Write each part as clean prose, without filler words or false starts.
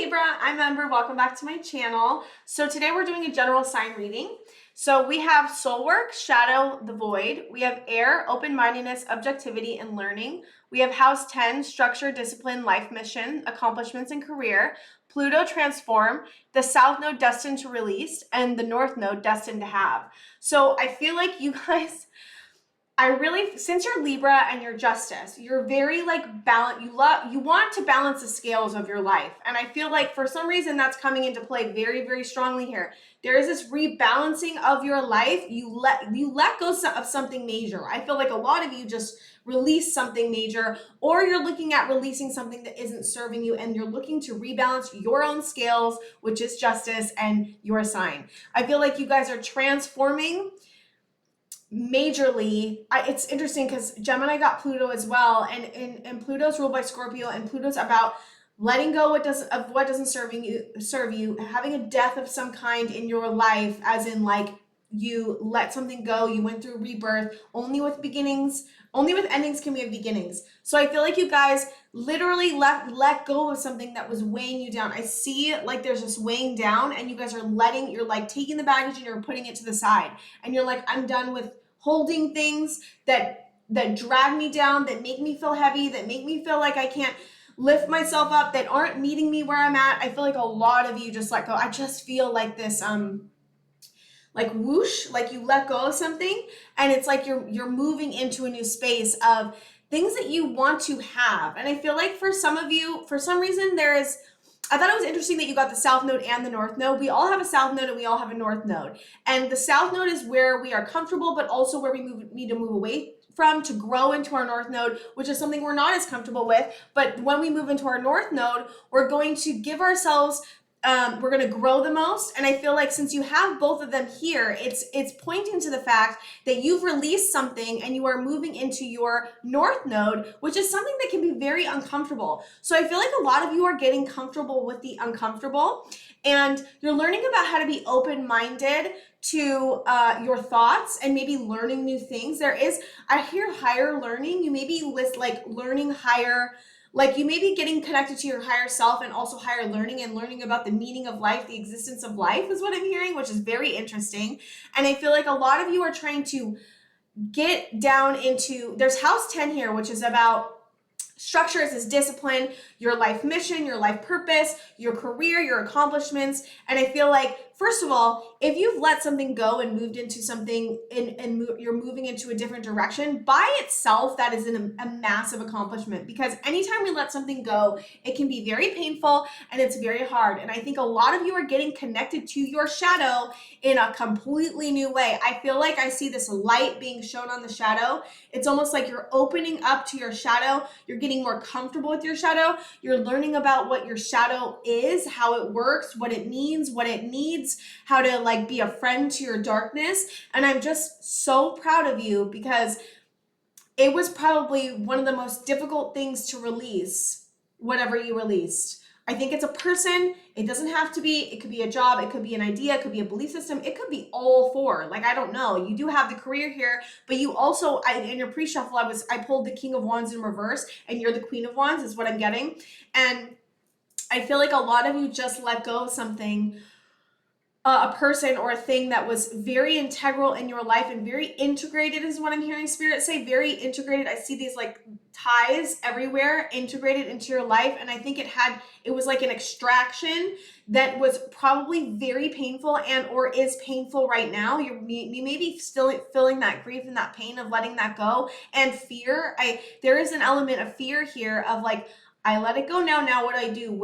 Libra, I'm Ember. Welcome back to my channel. So today we're doing a general sign reading. So we have soul work, shadow, the void. We have air, open-mindedness, objectivity, and learning. We have house 10, structure, discipline, life mission, accomplishments, and career. Pluto, transform, the south node destined to release, and the north node destined to have. So I feel like you guys, since you're Libra and you're Justice, you're very like balance. You want to balance the scales of your life. And I feel like for some reason that's coming into play very, very strongly here. There is this rebalancing of your life. You let go of something major. I feel like a lot of you just release something major, or you're looking at releasing something that isn't serving you, and you're looking to rebalance your own scales, which is Justice and your sign. I feel like you guys are transforming majorly. It's interesting because Gemini got Pluto as well, and Pluto's ruled by Scorpio, and Pluto's about letting go of what doesn't serve you, having a death of some kind in your life, as in like you let something go, you went through rebirth. Only with endings can we have beginnings. So I feel like you guys literally let go of something that was weighing you down. I see like there's this weighing down, and you guys are you're like taking the baggage and you're putting it to the side, and you're like, I'm done with holding things that drag me down, that make me feel heavy, that make me feel like I can't lift myself up, that aren't meeting me where I'm at. I feel like a lot of you just let go. I just feel like this like whoosh, like you let go of something, and it's like you're moving into a new space of things that you want to have. And I feel like for some of you, for some reason, I thought it was interesting that you got the south node and the north node. We all have a south node and we all have a north node. And the south node is where we are comfortable, but also where we need to move away from to grow into our north node, which is something we're not as comfortable with. But when we move into our north node, we're going to give ourselves we're going to grow the most. And I feel like since you have both of them here, it's pointing to the fact that you've released something and you are moving into your north node, which is something that can be very uncomfortable. So I feel like a lot of you are getting comfortable with the uncomfortable, and you're learning about how to be open-minded to your thoughts and maybe learning new things. I hear higher learning. You may be learning higher. Like you may be getting connected to your higher self, and also higher learning, and learning about the meaning of life, the existence of life is what I'm hearing, which is very interesting. And I feel like a lot of you are trying to get down into, there's house 10 here, which is about structures, is discipline, your life mission, your life purpose, your career, your accomplishments. And I feel like, first of all, if you've let something go and moved into something and you're moving into a different direction, by itself, that is a massive accomplishment, because anytime we let something go, it can be very painful and it's very hard. And I think a lot of you are getting connected to your shadow in a completely new way. I feel like I see this light being shown on the shadow. It's almost like you're opening up to your shadow. You're getting more comfortable with your shadow. You're learning about what your shadow is, how it works, what it means, what it needs, how to like be a friend to your darkness. And I'm just so proud of you, because it was probably one of the most difficult things to release, whatever you released. I think it's a person. It doesn't have to be. It could be a job. It could be an idea. It could be a belief system. It could be all four. Like, I don't know. You do have the career here, but you also, in your pre-shuffle, I pulled the King of Wands in reverse, and you're the Queen of Wands is what I'm getting. And I feel like a lot of you just let go of something, a person or a thing that was very integral in your life and very integrated is what I'm hearing Spirit say. Very integrated. I see these like ties everywhere integrated into your life. And I think it was like an extraction that was probably very painful or is painful right now. You may be still feeling that grief and that pain of letting that go, and fear. There is an element of fear here of like, I let it go now. Now what do I do?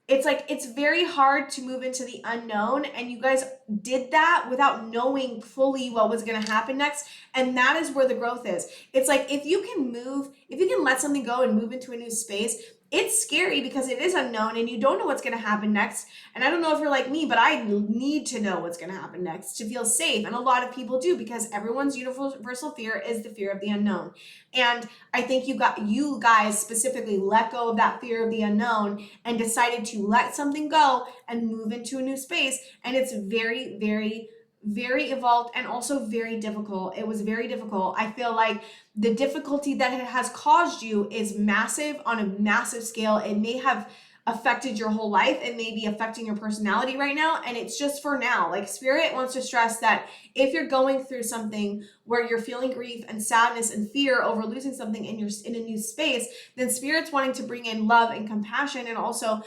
It's like, it's very hard to move into the unknown, and you guys did that without knowing fully what was going to happen next. And that is where the growth is. It's like, if you can let something go and move into a new space, it's scary because it is unknown and you don't know what's going to happen next. And I don't know if you're like me, but I need to know what's going to happen next to feel safe. And a lot of people do, because everyone's universal fear is the fear of the unknown. And I think you guys specifically let go of that fear of the unknown and decided to let something go and move into a new space. And it's very, very, very evolved, and also very difficult. It was very difficult. I feel like the difficulty that it has caused you is massive, on a massive scale. It may have affected your whole life. It may be affecting your personality right now, and it's just for now. Like, Spirit wants to stress that if you're going through something where you're feeling grief and sadness and fear over losing something in a new space, then Spirit's wanting to bring in love and compassion, and also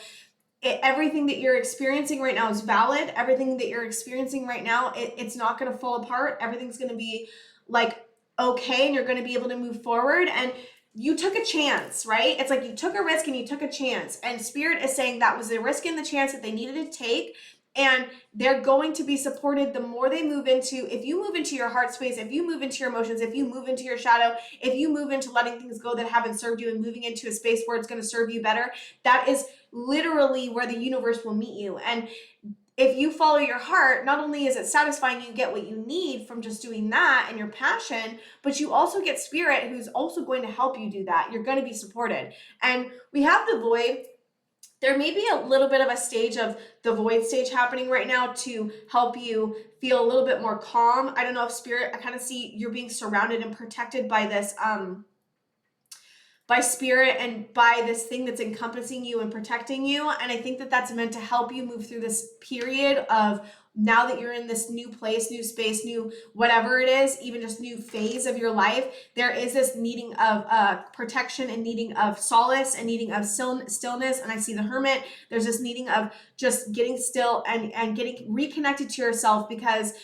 everything that you're experiencing right now is valid. Everything that you're experiencing right now, it's not going to fall apart. Everything's going to be like okay, and you're going to be able to move forward. And you took a chance, right? It's like you took a risk and you took a chance. And Spirit is saying that was the risk and the chance that they needed to take. And they're going to be supported the more they move into, if you move into your heart space, if you move into your emotions, if you move into your shadow, if you move into letting things go that haven't served you and moving into a space where it's going to serve you better, that is literally where the universe will meet you. And if you follow your heart, not only is it satisfying, you get what you need from just doing that and your passion, but you also get Spirit who's also going to help you do that. You're going to be supported. And we have the void. There may be a little bit of a stage of the void stage happening right now to help you feel a little bit more calm. I don't know if Spirit, I kind of see you're being surrounded and protected by this, by Spirit and by this thing that's encompassing you and protecting you. And I think that that's meant to help you move through this period of, now that you're in this new place, new space, new whatever it is, even just new phase of your life, there is this needing of protection and needing of solace and needing of stillness. And I see the Hermit. There's this needing of just getting still and getting reconnected to yourself, because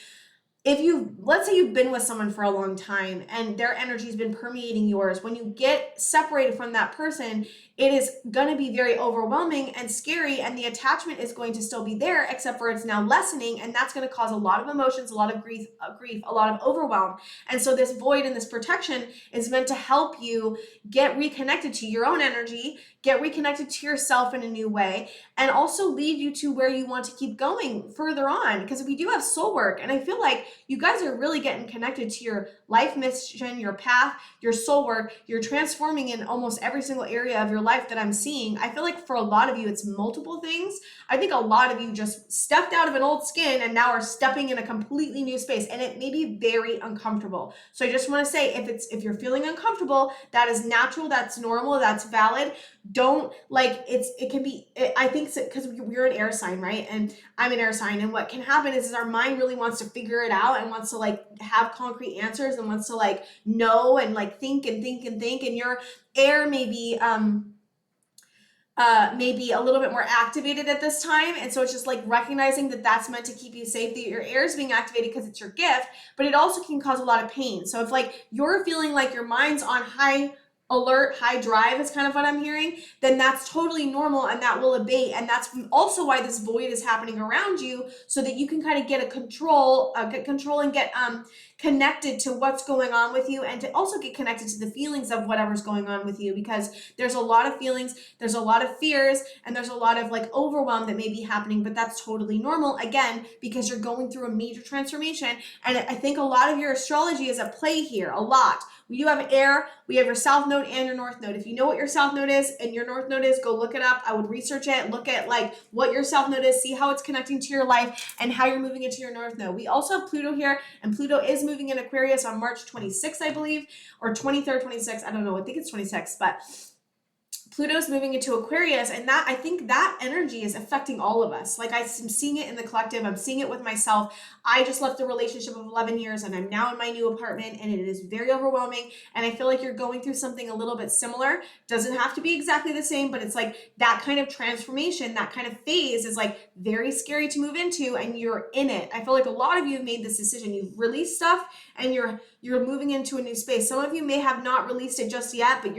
let's say you've been with someone for a long time and their energy's been permeating yours, when you get separated from that person, it is going to be very overwhelming and scary, and the attachment is going to still be there, except for it's now lessening, and that's going to cause a lot of emotions, a lot of grief, a lot of overwhelm. And so this void and this protection is meant to help you get reconnected to your own energy, get reconnected to yourself in a new way, and also lead you to where you want to keep going further on. Because we do have soul work, and I feel like you guys are really getting connected to your life mission, your path, your soul work. You're transforming in almost every single area of your life that I'm seeing. I feel like for a lot of you, it's multiple things. I think a lot of you just stepped out of an old skin and now are stepping in a completely new space, and it may be very uncomfortable. So I just want to say, if you're feeling uncomfortable, that is natural, that's normal, that's valid. Don't it can be, I think, because we're an air sign, right? And I'm an air sign, and what can happen is our mind really wants to figure it out and wants to have concrete answers and wants to know and think and think and think, and your air may be maybe a little bit more activated at this time. And so it's just recognizing that that's meant to keep you safe, that your air is being activated because it's your gift, but it also can cause a lot of pain. So if you're feeling like your mind's on high alert, high drive is kind of what I'm hearing, then that's totally normal, and that will abate. And that's also why this void is happening around you, so that you can kind of get control and get connected to what's going on with you, and to also get connected to the feelings of whatever's going on with you, because there's a lot of feelings, there's a lot of fears, and there's a lot of overwhelm that may be happening, but that's totally normal, again, because you're going through a major transformation. And I think a lot of your astrology is at play here, a lot. We do have air, we have your south node and your north node. If you know what your south node is and your north node is, go look it up. I would research it, look at what your south node is, see how it's connecting to your life and how you're moving into your north node. We also have Pluto here, and Pluto is moving in Aquarius on March 26th, I believe, or 23rd, 26th. I don't know, I think it's 26th, but Pluto's moving into Aquarius, and I think that energy is affecting all of us. I'm seeing it in the collective. I'm seeing it with myself. I just left a relationship of 11 years, and I'm now in my new apartment, and it is very overwhelming. And I feel like you're going through something a little bit similar. Doesn't have to be exactly the same, but it's that kind of transformation, that kind of phase is very scary to move into, and you're in it. I feel like a lot of you have made this decision. You've released stuff, and you're moving into a new space. Some of you may have not released it just yet, but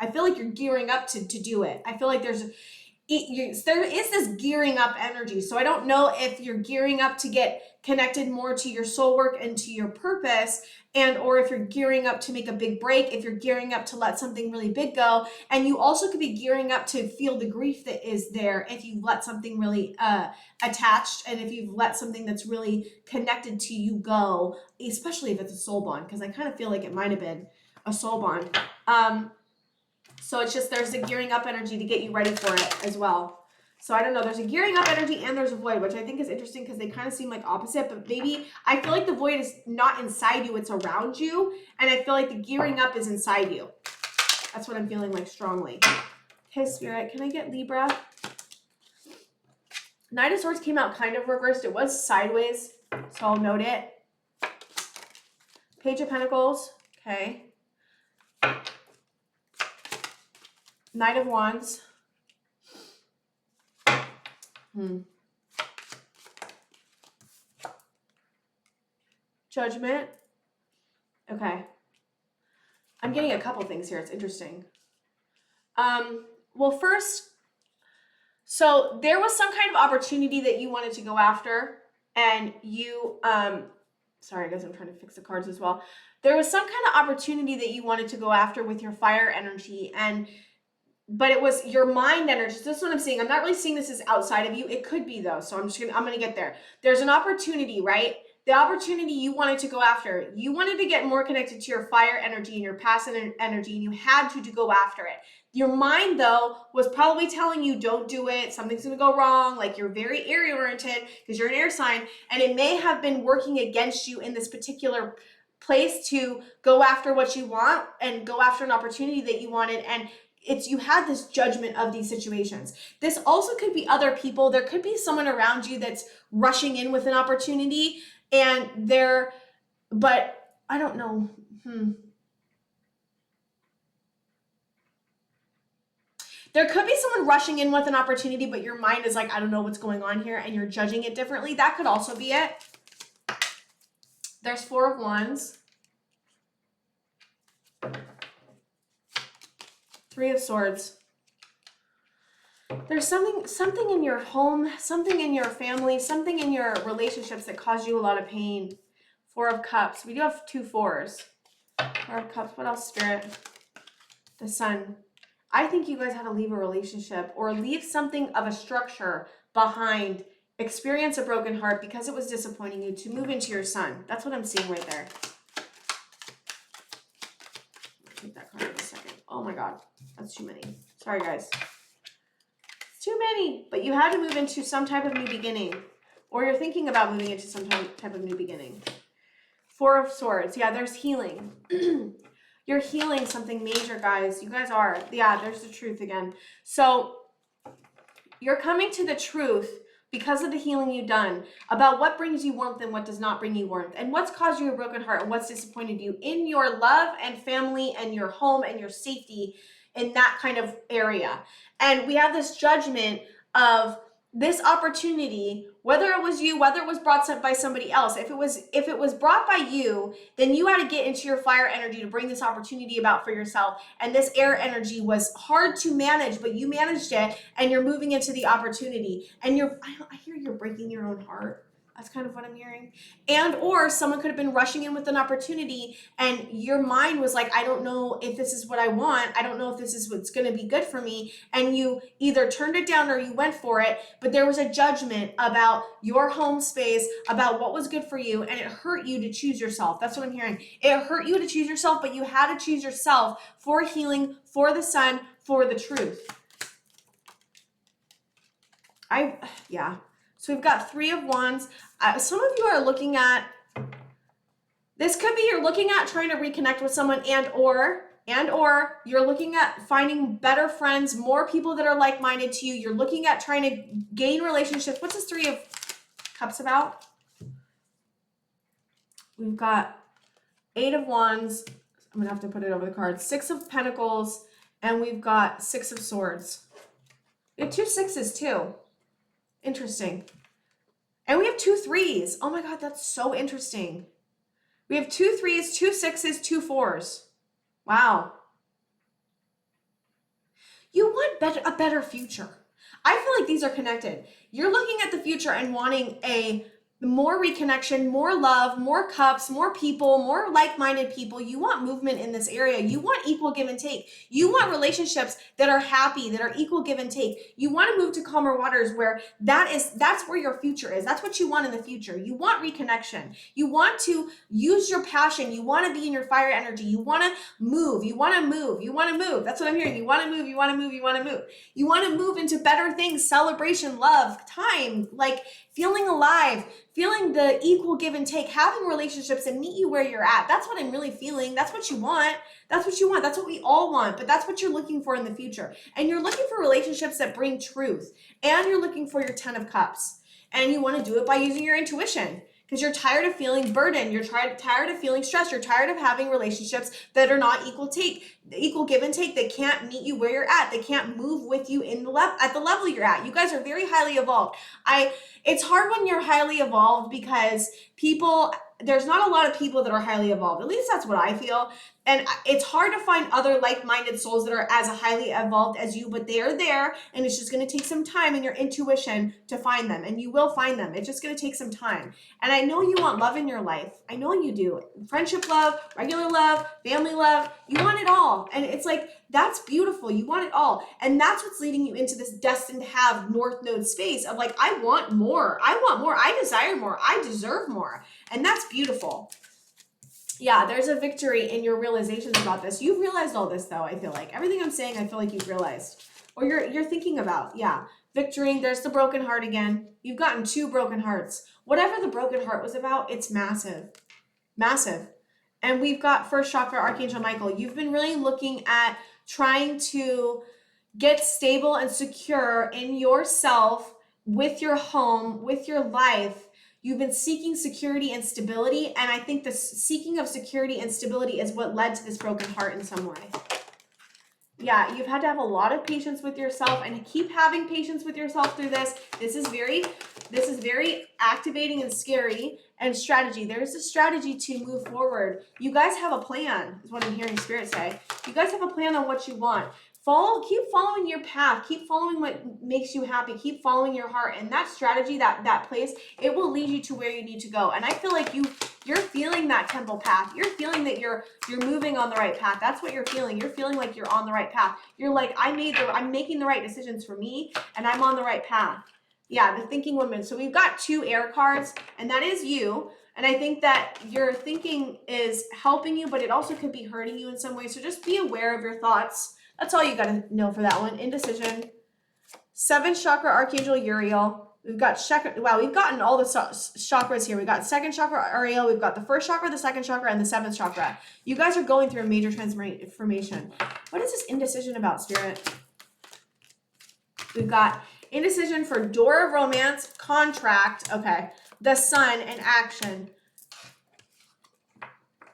I feel like you're gearing up to do it. I feel like there is this gearing up energy. So I don't know if you're gearing up to get connected more to your soul work and to your purpose, or if you're gearing up to make a big break, if you're gearing up to let something really big go. And you also could be gearing up to feel the grief that is there if you've let something really attached, and if you've let something that's really connected to you go, especially if it's a soul bond, because I kind of feel like it might have been a soul bond. So it's just, there's a gearing up energy to get you ready for it as well. So I don't know, there's a gearing up energy and there's a void, which I think is interesting because they kind of seem like opposite, but maybe I feel like the void is not inside you, it's around you. And I feel like the gearing up is inside you. That's what I'm feeling strongly. Okay, Spirit, can I get Libra? Knight of Swords came out kind of reversed. It was sideways, so I'll note it. Page of Pentacles, okay. Knight of Wands. Judgment. Okay. I'm getting a couple things here. It's interesting. Well, first, so there was some kind of opportunity that you wanted to go after, and you, sorry guys, I'm trying to fix the cards as well. There was some kind of opportunity that you wanted to go after with your fire energy, but it was your mind energy. So this is what I'm seeing. I'm not really seeing this as outside of you. It could be though. So I'm gonna get there. There's an opportunity, right? The opportunity you wanted to go after. You wanted to get more connected to your fire energy and your passive energy, and you had to go after it. Your mind, though, was probably telling you, don't do it. Something's going to go wrong. Like, you're very area-oriented because you're an air sign, and it may have been working against you in this particular place to go after what you want and go after an opportunity that you wanted, and you had this judgment of these situations. This also could be other people. There could be someone around you that's rushing in with an opportunity, and but I don't know. There could be someone rushing in with an opportunity, but your mind is like, I don't know what's going on here, and you're judging it differently. That could also be it. There's Four of Wands. Three of Swords. There's something in your home, something in your family, something in your relationships that caused you a lot of pain. Four of Cups. We do have two fours. Four of Cups. What else, Spirit? The Sun. I think you guys had to leave a relationship or leave something of a structure behind, experience a broken heart because it was disappointing you, to move into your Sun. That's what I'm seeing right there. I'll take that card in a second. Oh my God, that's too many. Sorry, guys. It's too many. But you had to move into some type of new beginning, or you're thinking about moving into some type of new beginning. Four of Swords. Yeah, there's healing. You're healing something major, guys. You guys are. Yeah, there's the truth again. So you're coming to the truth because of the healing you've done about what brings you warmth and what does not bring you warmth, and what's caused you a broken heart and what's disappointed you in your love and family and your home and your safety in that kind of area. And we have this judgment of this opportunity, whether it was you, whether it was brought up by somebody else. If it was brought by you, then you had to get into your fire energy to bring this opportunity about for yourself. And this air energy was hard to manage, but you managed it, and you're moving into the opportunity. And I hear you're breaking your own heart. That's kind of what I'm hearing. And or someone could have been rushing in with an opportunity, and your mind was like, I don't know if this is what I want. I don't know if this is what's going to be good for me. And you either turned it down or you went for it, but there was a judgment about your home space, about what was good for you, and it hurt you to choose yourself. That's what I'm hearing. It hurt you to choose yourself, but you had to choose yourself for healing, for the Sun, for the truth. Yeah. So we've got Three of Wands. Some of you are looking at, this could be you're looking at trying to reconnect with someone, and or you're looking at finding better friends, more people that are like-minded to you. You're looking at trying to gain relationships. What's this Three of Cups about? We've got Eight of Wands. I'm gonna have to put it over the card. Six of Pentacles, and we've got Six of Swords. We have two sixes too. Interesting. And we have two threes. Oh my God, that's so interesting. We have two threes, two sixes, two fours. Wow. You want a better future. I feel like these are connected. You're looking at the future and wanting more reconnection, more love, more cups, more people, more like-minded people. You want movement in this area. You want equal give and take. You want relationships that are happy, that are equal give and take. You want to move to calmer waters where that's where your future is. That's what you want in the future. You want reconnection. You want to use your passion. You want to be in your fire energy. You want to move. You want to move. You want to move. That's what I'm hearing. You want to move. You want to move. You want to move. You want to move into better things, celebration, love, time, like feeling alive, feeling the equal give and take, having relationships that meet you where you're at. That's what I'm really feeling. That's what you want. That's what you want. That's what we all want, but that's what you're looking for in the future. And you're looking for relationships that bring truth, and you're looking for your 10 of cups, and you want to do it by using your intuition. Because you're tired of feeling burdened, you're tired of feeling stressed, you're tired of having relationships that are not equal give and take, that can't meet you where you're at, they can't move with you at the level you're at. You guys are very highly evolved. It's hard when you're highly evolved because there's not a lot of people that are highly evolved. At least that's what I feel. And it's hard to find other like-minded souls that are as highly evolved as you, but they are there, and it's just going to take some time and your intuition to find them, and you will find them. It's just going to take some time. And I know you want love in your life. I know you do. Friendship love, regular love, family love, you want it all. And it's like, that's beautiful. You want it all. And that's what's leading you into this destined to have North Node space of like, I want more. I want more. I desire more. I deserve more. And that's beautiful. Yeah, there's a victory in your realizations about this. You've realized all this though, I feel like. Everything I'm saying, I feel like you've realized. Or you're thinking about, yeah. Victory, there's the broken heart again. You've gotten 2 broken hearts. Whatever the broken heart was about, it's massive. Massive. And we've got first chakra, Archangel Michael. You've been really looking at trying to get stable and secure in yourself, with your home, with your life. You've been seeking security and stability, and I think the seeking of security and stability is what led to this broken heart in some way. Yeah, you've had to have a lot of patience with yourself, and keep having patience with yourself through this. This is very activating and scary, and strategy. There's a strategy to move forward. You guys have a plan, is what I'm hearing Spirit say. You guys have a plan on what you want. Keep following your path. Keep following what makes you happy. Keep following your heart. And that strategy, that place, it will lead you to where you need to go. And I feel like you're feeling that temple path. You're feeling that you're moving on the right path. That's what you're feeling. You're feeling like you're on the right path. You're like, I'm making the right decisions for me, and I'm on the right path. Yeah, the thinking woman. So we've got 2 air cards, and that is you. And I think that your thinking is helping you, but it also could be hurting you in some way. So just be aware of your thoughts. That's all you got to know for that one. Indecision. 7th chakra, Archangel Uriel. We've got we've gotten all the chakras here. We've got 2nd chakra, Uriel. We've got the 1st chakra, the 2nd chakra, and the 7th chakra. You guys are going through a major transformation. What is this indecision about, Spirit? We've got indecision for door of romance, contract, okay, the sun, and action.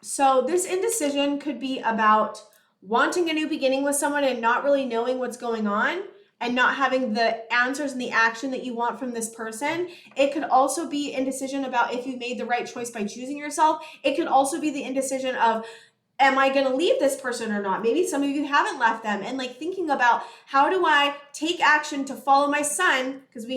So this indecision could be about wanting a new beginning with someone and not really knowing what's going on, and not having the answers and the action that you want from this person. It could also be indecision about if you made the right choice by choosing yourself. It could also be the indecision of, am I going to leave this person or not? Maybe some of you haven't left them, and like thinking about, how do I take action to follow my sun? Because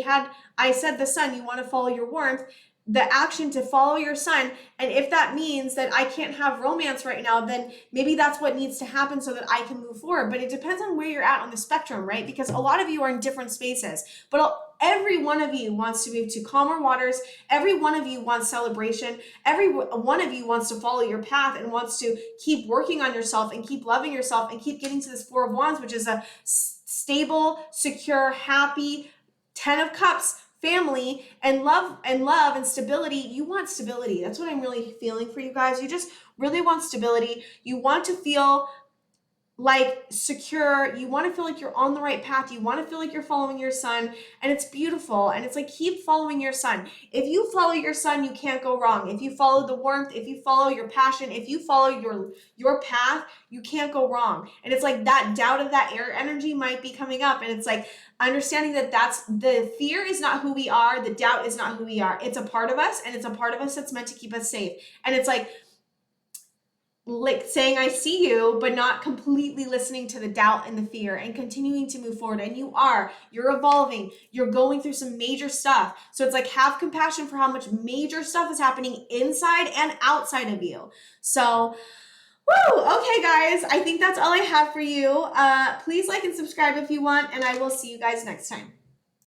I said the sun, you want to follow your warmth, the action to follow your sun. And if that means that I can't have romance right now, then maybe that's what needs to happen so that I can move forward. But it depends on where you're at on the spectrum, right? Because a lot of you are in different spaces, but every one of you wants to move to calmer waters. Every one of you wants celebration. Every one of you wants to follow your path and wants to keep working on yourself and keep loving yourself and keep getting to this 4 of Wands, which is a stable, secure, happy 10 of Cups, family, and love and stability. You want stability. That's what I'm really feeling for you guys. You just really want stability. You want to feel like secure. You want to feel like you're on the right path. You want to feel like you're following your sun, and it's beautiful. And it's like, keep following your sun. If you follow your sun, you can't go wrong. If you follow the warmth, if you follow your passion, if you follow your path, you can't go wrong. And it's like that doubt of that air energy might be coming up, and it's like understanding that that's the fear is not who we are. The doubt is not who we are. It's a part of us, and it's a part of us that's meant to keep us safe. And it's like saying, I see you, but not completely listening to the doubt and the fear and continuing to move forward. And you're evolving, you're going through some major stuff. So it's like, have compassion for how much major stuff is happening inside and outside of you. So, woo, okay guys, I think that's all I have for you. Please like and subscribe if you want, and I will see you guys next time.